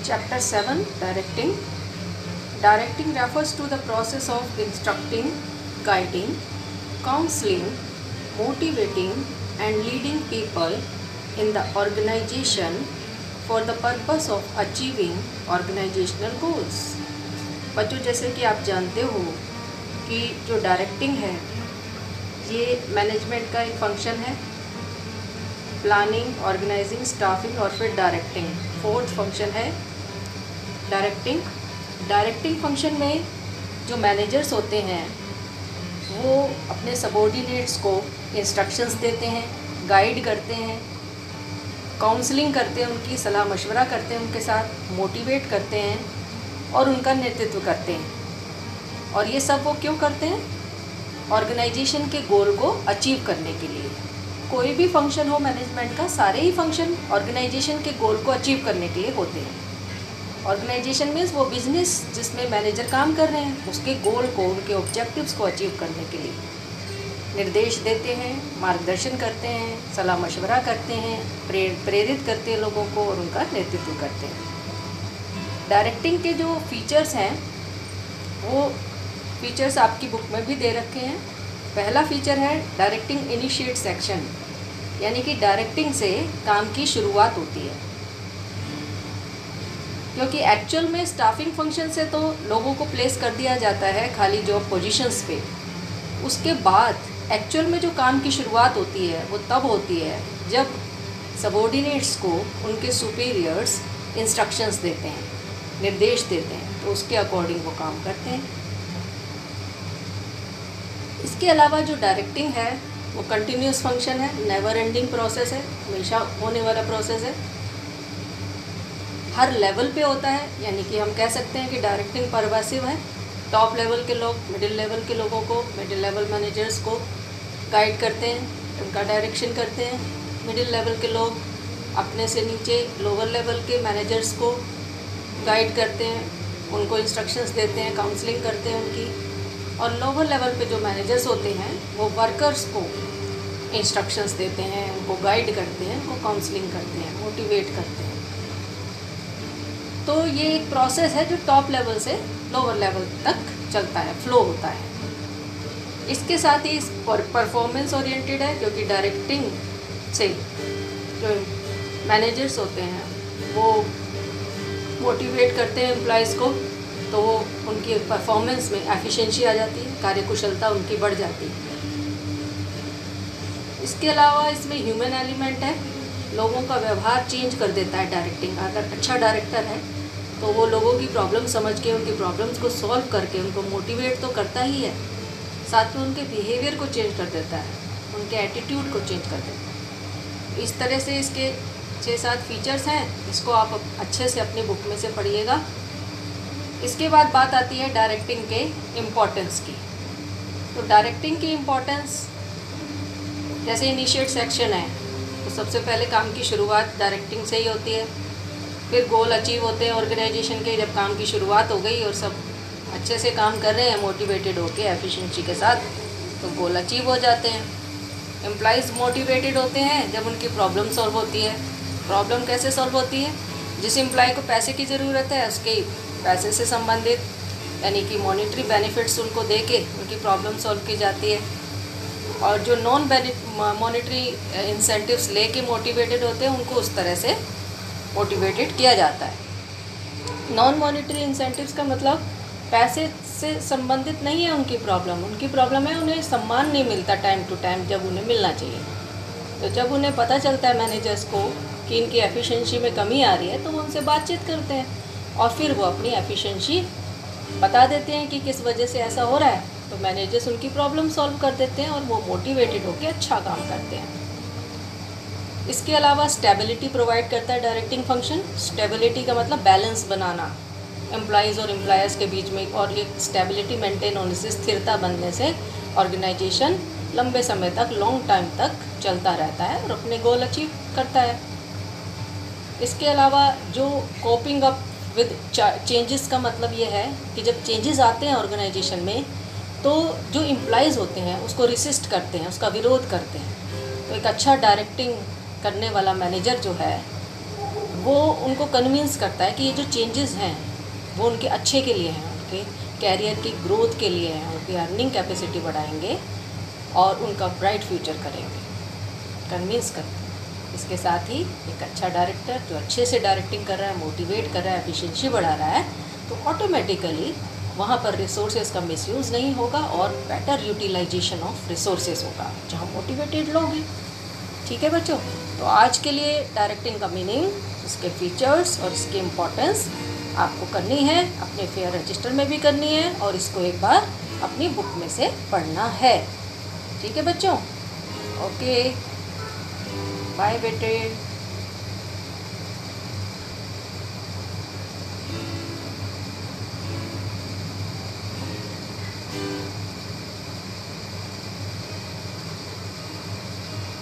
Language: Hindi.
Chapter 7 Directing. Directing refers to the process of instructing, guiding, counseling, motivating, and leading people in the organization for the purpose of achieving organizational goals. बच्चों, जैसे कि आप जानते हो कि जो डायरेक्टिंग है ये मैनेजमेंट का एक फंक्शन है। प्लानिंग, ऑर्गेनाइजिंग, स्टाफिंग और फिर डायरेक्टिंग फोर्थ फंक्शन है डायरेक्टिंग। डायरेक्टिंग फंक्शन में जो मैनेजर्स होते हैं वो अपने सबॉर्डिनेट्स को इंस्ट्रक्शंस देते हैं, गाइड करते हैं, काउंसलिंग करते हैं, उनकी सलाह मशवरा करते हैं, उनके साथ मोटिवेट करते हैं और उनका नेतृत्व करते हैं। और ये सब वो क्यों करते हैं? ऑर्गेनाइजेशन के गोल को अचीव करने के लिए। कोई भी फंक्शन हो मैनेजमेंट का, सारे ही फंक्शन ऑर्गेनाइजेशन के गोल को अचीव करने के लिए होते हैं। ऑर्गेनाइजेशन मीन्स वो बिजनेस जिसमें मैनेजर काम कर रहे हैं, उसके गोल को, उनके ऑब्जेक्टिव्स को अचीव करने के लिए निर्देश देते हैं, मार्गदर्शन करते हैं, सलाह मशवरा करते हैं, प्रेरित करते हैं लोगों को और उनका नेतृत्व करते हैं। डायरेक्टिंग के जो फीचर्स हैं वो फीचर्स आपकी बुक में भी दे रखे हैं। पहला फीचर है डायरेक्टिंग इनिशिएट्स एक्शन, यानी कि डायरेक्टिंग से काम की शुरुआत होती है। क्योंकि एक्चुअल में स्टाफिंग फंक्शन से तो लोगों को प्लेस कर दिया जाता है खाली जॉब पोजीशंस पे। उसके बाद एक्चुअल में जो काम की शुरुआत होती है वो तब होती है जब सबॉर्डिनेट्स को उनके सुपीरियर्स इंस्ट्रक्शंस देते हैं, निर्देश देते हैं, तो उसके अकॉर्डिंग वो काम करते हैं। इसके अलावा जो डायरेक्टिंग है वो कंटिन्यूस फंक्शन है, नेवर एंडिंग प्रोसेस है, हमेशा होने वाला प्रोसेस है, हर लेवल पे होता है। यानी कि हम कह सकते हैं कि डायरेक्टिंग परवासिव है। टॉप लेवल के लोग मिडिल लेवल के लोगों को, मिडिल लेवल मैनेजर्स को गाइड करते हैं, उनका डायरेक्शन करते हैं। मिडिल लेवल के लोग अपने से नीचे लोअर लेवल के मैनेजर्स को गाइड करते हैं, उनको इंस्ट्रक्शंस देते हैं, काउंसलिंग करते हैं उनकी। और लोअर लेवल पे जो मैनेजर्स होते हैं वो वर्कर्स को इंस्ट्रक्शंस देते हैं, उनको गाइड करते हैं, उनको काउंसलिंग करते हैं, मोटिवेट करते हैं। तो ये एक प्रोसेस है जो टॉप लेवल से लोअर लेवल तक चलता है, फ्लो होता है। इसके साथ ही परफॉर्मेंस ओरिएंटेड है, क्योंकि डायरेक्टिंग से जो मैनेजर्स होते हैं वो मोटिवेट करते हैं एम्प्लॉयज़ को, तो वो उनकी परफॉर्मेंस में एफिशिएंसी आ जाती है, कार्यकुशलता उनकी बढ़ जाती है। इसके अलावा इसमें ह्यूमन एलिमेंट है, लोगों का व्यवहार चेंज कर देता है डायरेक्टिंग। अगर अच्छा डायरेक्टर है तो वो लोगों की प्रॉब्लम समझ के उनकी प्रॉब्लम्स को सॉल्व करके उनको मोटिवेट तो करता ही है, साथ में उनके बिहेवियर को चेंज कर देता है, उनके एटीट्यूड को चेंज कर देता है। इस तरह से इसके 6-7 फीचर्स हैं, इसको आप अच्छे से अपनी बुक में से पढ़िएगा। इसके बाद बात आती है डायरेक्टिंग के इम्पोर्टेंस की। तो डायरेक्टिंग की इम्पोर्टेंस, जैसे इनिशिएट सेक्शन है तो सबसे पहले काम की शुरुआत डायरेक्टिंग से ही होती है। फिर गोल अचीव होते हैं ऑर्गेनाइजेशन के, जब काम की शुरुआत हो गई और सब अच्छे से काम कर रहे हैं मोटिवेटेड होके एफिशिएंसी के साथ, तो गोल अचीव हो जाते हैं। एम्प्लॉइज़ मोटिवेटेड होते हैं जब उनकी प्रॉब्लम सॉल्व होती है। प्रॉब्लम कैसे सॉल्व होती है? जिस एम्प्लॉय को पैसे की ज़रूरत है उसके पैसे से संबंधित, यानी कि मॉनिटरी बेनिफिट्स उनको दे के उनकी प्रॉब्लम सॉल्व की जाती है। और जो नॉन मॉनिटरी इंसेंटिव्स लेके मोटिवेटेड होते हैं उनको उस तरह से मोटिवेटेड किया जाता है। नॉन मॉनिटरी इंसेंटिव्स का मतलब पैसे से संबंधित नहीं है उनकी प्रॉब्लम है उन्हें सम्मान नहीं मिलता टाइम टू टाइम जब उन्हें मिलना चाहिए। तो जब उन्हें पता चलता है मैनेजर्स को कि इनकी एफिशिएंसी में कमी आ रही है तो वो उनसे बातचीत करते हैं और फिर वो अपनी एफिशिएंसी बता देते हैं कि किस वजह से ऐसा हो रहा है। तो मैनेजर्स उनकी प्रॉब्लम सॉल्व कर देते हैं और वो मोटिवेटेड होकर अच्छा काम करते हैं। इसके अलावा स्टेबिलिटी प्रोवाइड करता है डायरेक्टिंग फंक्शन। स्टेबिलिटी का मतलब बैलेंस बनाना एम्प्लॉइज़ और एम्प्लॉयर्स के बीच में, और ये स्टेबिलिटी मेंटेन होने से, स्थिरता बनने से ऑर्गेनाइजेशन लंबे समय तक, लॉन्ग टाइम तक चलता रहता है और अपने गोल अचीव करता है। इसके अलावा जो कोपिंग अप विद चेंजेस का मतलब ये है कि जब चेंजेस आते हैं ऑर्गेनाइजेशन में तो जो एम्प्लॉइज़ होते हैं उसको रेसिस्ट करते हैं, उसका विरोध करते हैं। तो एक अच्छा डायरेक्टिंग करने वाला मैनेजर जो है वो उनको कन्विंस करता है कि ये जो चेंजेस हैं वो उनके अच्छे के लिए हैं, उनके कैरियर की ग्रोथ के लिए हैं, उनकी अर्निंग कैपेसिटी बढ़ाएंगे और उनका ब्राइट फ्यूचर करेंगे, कन्विंस करते हैं। इसके साथ ही एक अच्छा डायरेक्टर जो अच्छे से डायरेक्टिंग कर रहा है, मोटिवेट कर रहा है, एफिशिएंसी बढ़ा रहा है, तो ऑटोमेटिकली वहाँ पर रिसोर्सेज का मिसयूज़ नहीं होगा और बेटर यूटिलाइजेशन ऑफ रिसोर्सेज होगा जहाँ मोटिवेटेड लोग हैं। ठीक है बच्चों, तो आज के लिए डायरेक्टिंग का मीनिंग, इसके फीचर्स और इसकी इम्पोर्टेंस आपको करनी है, अपने फेयर रजिस्टर में भी करनी है और इसको एक बार अपनी बुक में से पढ़ना है। ठीक है बच्चों, ओके, बाय बेटे।